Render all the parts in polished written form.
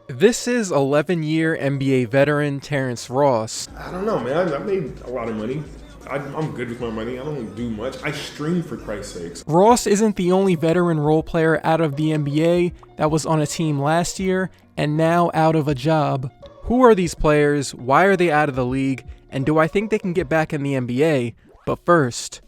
This is 11-year NBA veteran Terrence Ross. I don't know, man. I made a lot of money. I'm good with my money. I don't do much. I stream, for Christ's sakes. Ross isn't the only veteran role player out of the NBA that was on a team last year and now out of a job. Who are these players? Why are they out of the league? And do I think they can get back in the NBA? But first,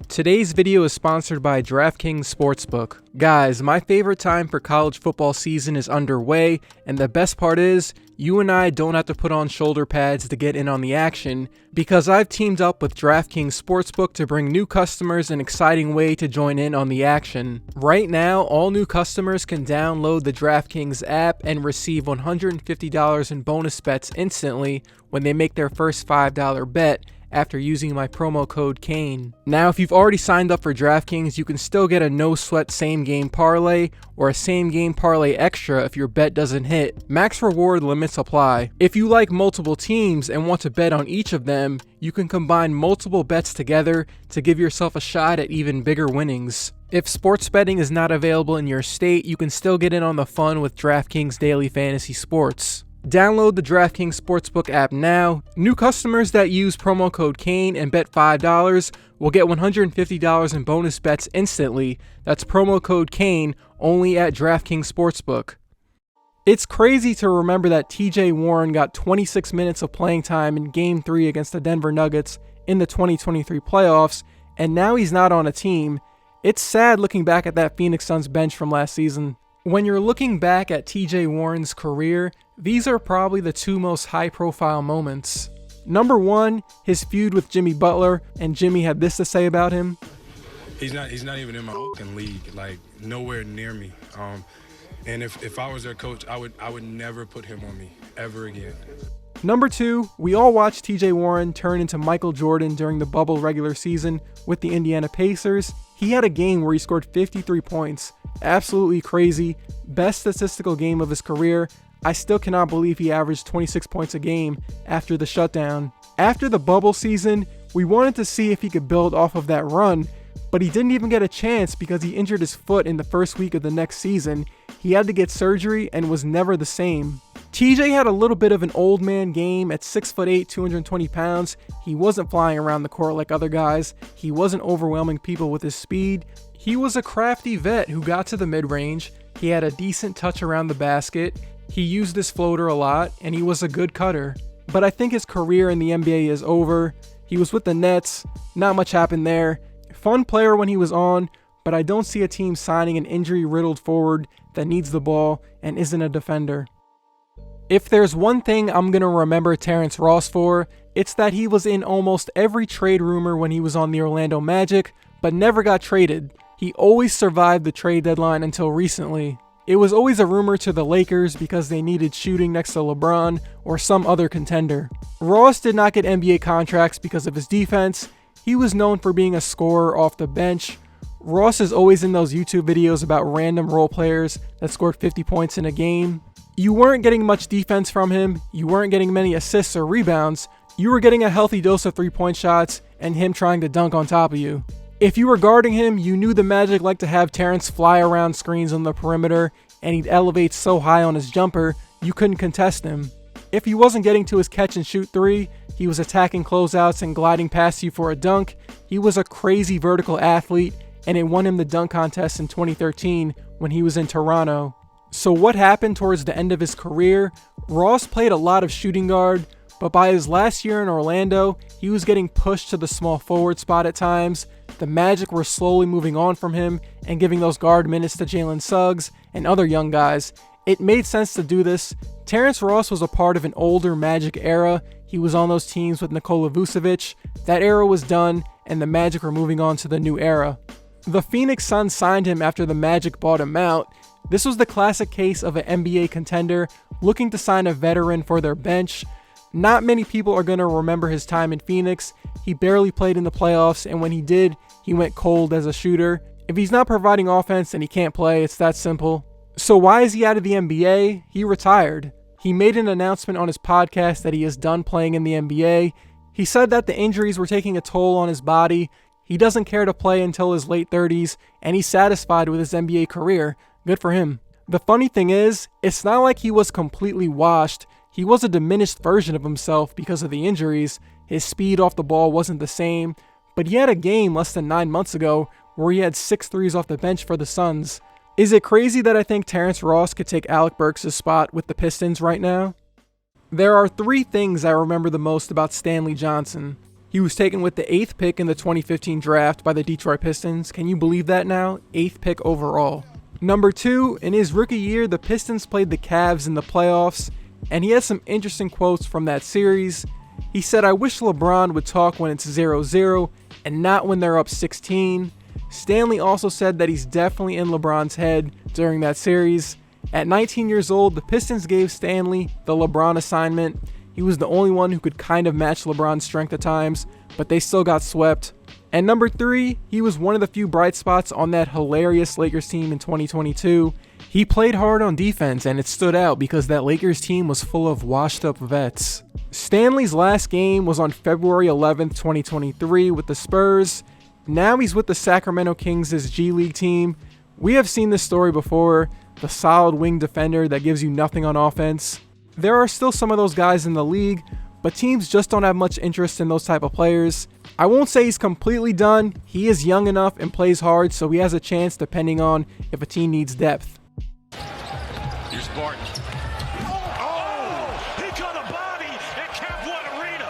today's video is sponsored by DraftKings Sportsbook. Guys, my favorite time for college football season is underway, and the best part is, you and I don't have to put on shoulder pads to get in on the action, because I've teamed up with DraftKings Sportsbook to bring new customers an exciting way to join in on the action. Right now, all new customers can download the DraftKings app and receive $150 in bonus bets instantly when they make their first $5 bet, after using my promo code Kane. Now, if you've already signed up for DraftKings, you can still get a no-sweat same-game parlay or a same-game parlay extra if your bet doesn't hit. Max reward limits apply. If you like multiple teams and want to bet on each of them, you can combine multiple bets together to give yourself a shot at even bigger winnings. If sports betting is not available in your state, you can still get in on the fun with DraftKings Daily Fantasy Sports. Download the DraftKings Sportsbook app now. New customers that use promo code Kane and bet $5 will get $150 in bonus bets instantly. That's promo code Kane only at DraftKings Sportsbook. It's crazy to remember that TJ Warren got 26 minutes of playing time in Game 3 against the Denver Nuggets in the 2023 playoffs, and now he's not on a team. It's sad looking back at that Phoenix Suns bench from last season. When you're looking back at TJ Warren's career, these are probably the two most high-profile moments. Number one, his feud with Jimmy Butler, and Jimmy had this to say about him. He's not even in my fucking league, like nowhere near me. And if I was their coach, I would never put him on me ever again. Number two, we all watched TJ Warren turn into Michael Jordan during the bubble regular season with the Indiana Pacers. He had a game where he scored 53 points. Absolutely crazy. Best statistical game of his career. I still cannot believe he averaged 26 points a game after the shutdown. After the bubble season, we wanted to see if he could build off of that run, but he didn't even get a chance because he injured his foot in the first week of the next season. He had to get surgery and was never the same. TJ had a little bit of an old man game at 6'8", 220 pounds. He wasn't flying around the court like other guys. He wasn't overwhelming people with his speed. He was a crafty vet who got to the mid-range. He had a decent touch around the basket. He used his floater a lot, and he was a good cutter. But I think his career in the NBA is over. He was with the Nets. Not much happened there. Fun player when he was on, but I don't see a team signing an injury-riddled forward that needs the ball and isn't a defender. If there's one thing I'm going to remember Terrence Ross for, it's that he was in almost every trade rumor when he was on the Orlando Magic, but never got traded. He always survived the trade deadline until recently. It was always a rumor to the Lakers because they needed shooting next to LeBron or some other contender. Ross did not get NBA contracts because of his defense. He was known for being a scorer off the bench. Ross is always in those YouTube videos about random role players that scored 50 points in a game. You weren't getting much defense from him, you weren't getting many assists or rebounds, you were getting a healthy dose of three-point shots and him trying to dunk on top of you. If you were guarding him, you knew the Magic liked to have Terrence fly around screens on the perimeter, and he'd elevate so high on his jumper, you couldn't contest him. If he wasn't getting to his catch-and-shoot three, he was attacking closeouts and gliding past you for a dunk. He was a crazy vertical athlete, and it won him the dunk contest in 2013 when he was in Toronto. So what happened towards the end of his career? Ross played a lot of shooting guard, but by his last year in Orlando, he was getting pushed to the small forward spot at times. The Magic were slowly moving on from him and giving those guard minutes to Jalen Suggs and other young guys. It made sense to do this. Terrence Ross was a part of an older Magic era. He was on those teams with Nikola Vucevic. That era was done, and the Magic were moving on to the new era. The Phoenix Suns signed him after the Magic bought him out. This was the classic case of an NBA contender looking to sign a veteran for their bench. Not many people are going to remember his time in Phoenix. He barely played in the playoffs, and when he did, he went cold as a shooter. If he's not providing offense, then he can't play. It's that simple. So why is he out of the NBA? He retired. He made an announcement on his podcast that he is done playing in the NBA. He said that the injuries were taking a toll on his body. He doesn't care to play until his late 30s, and he's satisfied with his NBA career. Good for him. The funny thing is, it's not like he was completely washed. He was a diminished version of himself because of the injuries. His speed off the ball wasn't the same, but he had a game less than 9 months ago where he had 6 threes off the bench for the Suns. Is it crazy that I think Terrence Ross could take Alec Burks' spot with the Pistons right now? There are 3 things I remember the most about Stanley Johnson. He was taken with the 8th pick in the 2015 draft by the Detroit Pistons. Can you believe that now? 8th pick overall. Number 2, in his rookie year, the Pistons played the Cavs in the playoffs, and he has some interesting quotes from that series. He said, "I wish LeBron would talk when it's 0-0 and not when they're up 16. Stanley also said that he's definitely in LeBron's head during that series. At 19 years old, the Pistons gave Stanley the LeBron assignment. He was the only one who could kind of match LeBron's strength at times, but they still got swept. And number 3, he was one of the few bright spots on that hilarious Lakers team in 2022. He played hard on defense, and it stood out because that Lakers team was full of washed-up vets. Stanley's last game was on February 11th, 2023 with the Spurs. Now he's with the Sacramento Kings' G League team. We have seen this story before, the solid wing defender that gives you nothing on offense. There are still some of those guys in the league, but teams just don't have much interest in those type of players. I won't say he's completely done. He is young enough and plays hard, so he has a chance depending on if a team needs depth. Here's Barton. Oh, he got a body at Cap One Arena.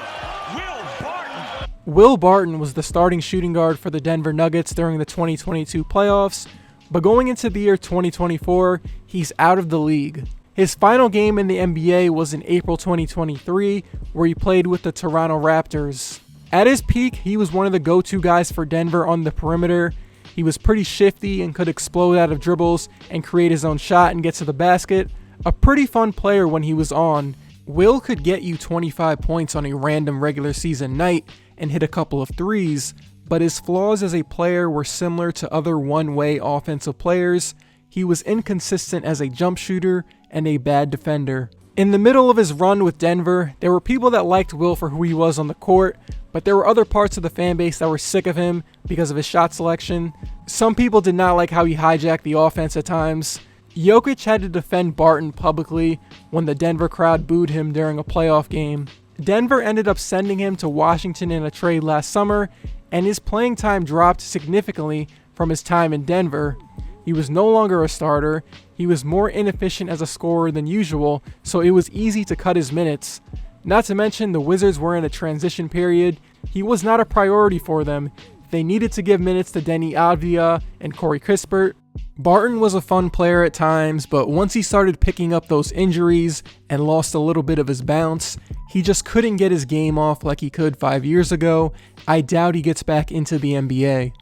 Will Barton was the starting shooting guard for the Denver Nuggets during the 2022 playoffs, but going into the year 2024, he's out of the league. His final game in the NBA was in April 2023, where he played with the Toronto Raptors. At his peak, he was one of the go-to guys for Denver on the perimeter. He was pretty shifty and could explode out of dribbles and create his own shot and get to the basket. A pretty fun player when he was on. Will could get you 25 points on a random regular season night and hit a couple of threes, but his flaws as a player were similar to other one-way offensive players. He was inconsistent as a jump shooter and a bad defender. In the middle of his run with Denver, there were people that liked Will for who he was on the court, but there were other parts of the fan base that were sick of him because of his shot selection. Some people did not like how he hijacked the offense at times. Jokic had to defend Barton publicly when the Denver crowd booed him during a playoff game. Denver ended up sending him to Washington in a trade last summer, and his playing time dropped significantly from his time in Denver. He was no longer a starter. He was more inefficient as a scorer than usual, so it was easy to cut his minutes. Not to mention the Wizards were in a transition period. He was not a priority for them. They needed to give minutes to Denny Avdia and Corey Kispert. Barton was a fun player at times, but once he started picking up those injuries and lost a little bit of his bounce, he just couldn't get his game off like he could 5 years ago. I doubt he gets back into the NBA.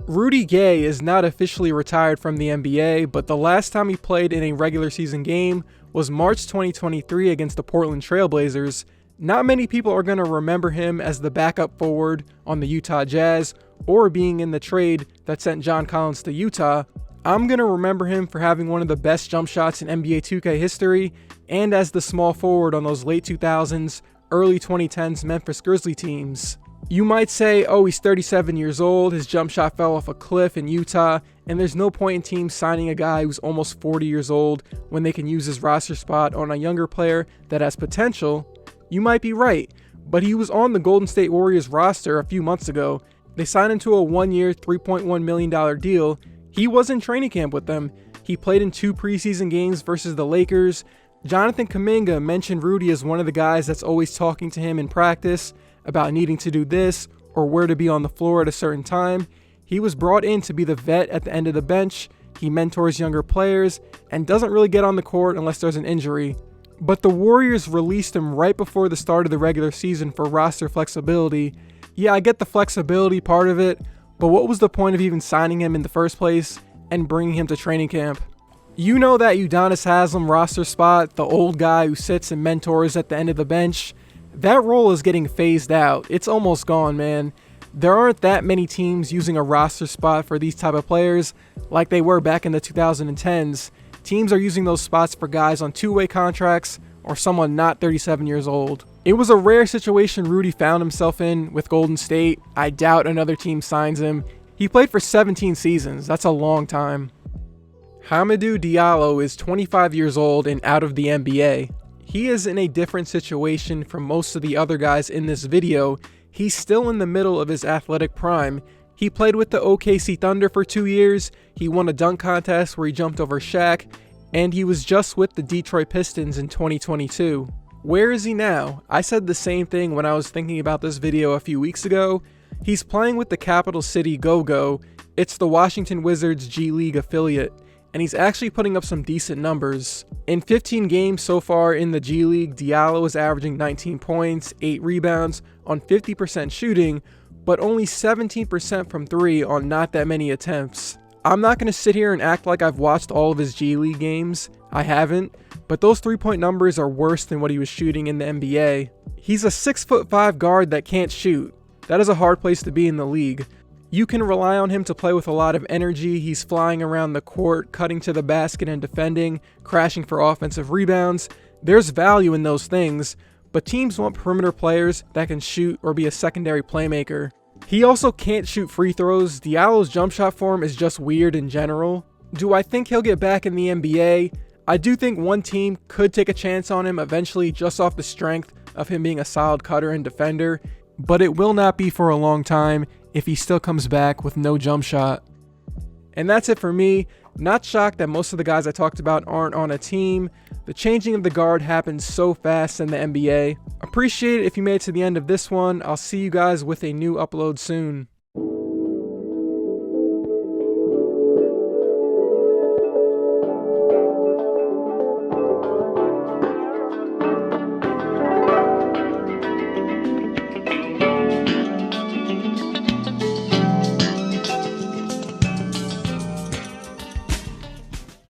Rudy Gay is not officially retired from the NBA, but the last time he played in a regular season game was March 2023 against the Portland Trail Blazers. Not many people are going to remember him as the backup forward on the Utah Jazz or being in the trade that sent John Collins to Utah. I'm going to remember him for having one of the best jump shots in NBA 2K history and as the small forward on those late 2000s, early 2010s Memphis Grizzlies teams. You might say, oh, he's 37 years old, his jump shot fell off a cliff in Utah, and there's no point in teams signing a guy who's almost 40 years old when they can use his roster spot on a younger player that has potential. You might be right, but he was on the Golden State Warriors roster a few months ago. They signed him to a 1-year, $3.1 million deal. He was in training camp with them. He played in 2 preseason games versus the Lakers. Jonathan Kuminga mentioned Rudy as one of the guys that's always talking to him in practice about needing to do this or where to be on the floor at a certain time. He was brought in to be the vet at the end of the bench. He mentors younger players and doesn't really get on the court unless there's an injury. But the Warriors released him right before the start of the regular season for roster flexibility. Yeah, I get the flexibility part of it, but what was the point of even signing him in the first place and bringing him to training camp? You know that Udonis Haslem roster spot, the old guy who sits and mentors at the end of the bench? That role is getting phased out. It's almost gone, man. There aren't that many teams using a roster spot for these type of players like they were back in the 2010s. Teams are using those spots for guys on 2-way contracts or someone not 37 years old. It was a rare situation Rudy found himself in with Golden State. I doubt another team signs him. He played for 17 seasons. That's a long time. Hamidou Diallo is 25 years old and out of the NBA. He is in a different situation from most of the other guys in this video. He's still in the middle of his athletic prime. He played with the OKC Thunder for 2 years, he won a dunk contest where he jumped over Shaq, and he was just with the Detroit Pistons in 2022. Where is he now? I said the same thing when I was thinking about this video a few weeks ago. He's playing with the Capital City Go-Go. It's the Washington Wizards G League affiliate, and he's actually putting up some decent numbers. In 15 games so far in the G League, Diallo is averaging 19 points, 8 rebounds on 50% shooting, but only 17% from 3 on not that many attempts. I'm not going to sit here and act like I've watched all of his G League games. I haven't, but those 3-point numbers are worse than what he was shooting in the NBA. He's a 6'5" guard that can't shoot. That is a hard place to be in the league. You can rely on him to play with a lot of energy. He's flying around the court, cutting to the basket and defending, crashing for offensive rebounds. There's value in those things, but teams want perimeter players that can shoot or be a secondary playmaker. He also can't shoot free throws. Diallo's jump shot form is just weird in general. Do I think he'll get back in the NBA? I do think one team could take a chance on him eventually just off the strength of him being a solid cutter and defender, but it will not be for a long time if he still comes back with no jump shot. And that's it for me. Not shocked that most of the guys I talked about aren't on a team. The changing of the guard happens so fast in the NBA. Appreciate it if you made it to the end of this one. I'll see you guys with a new upload soon.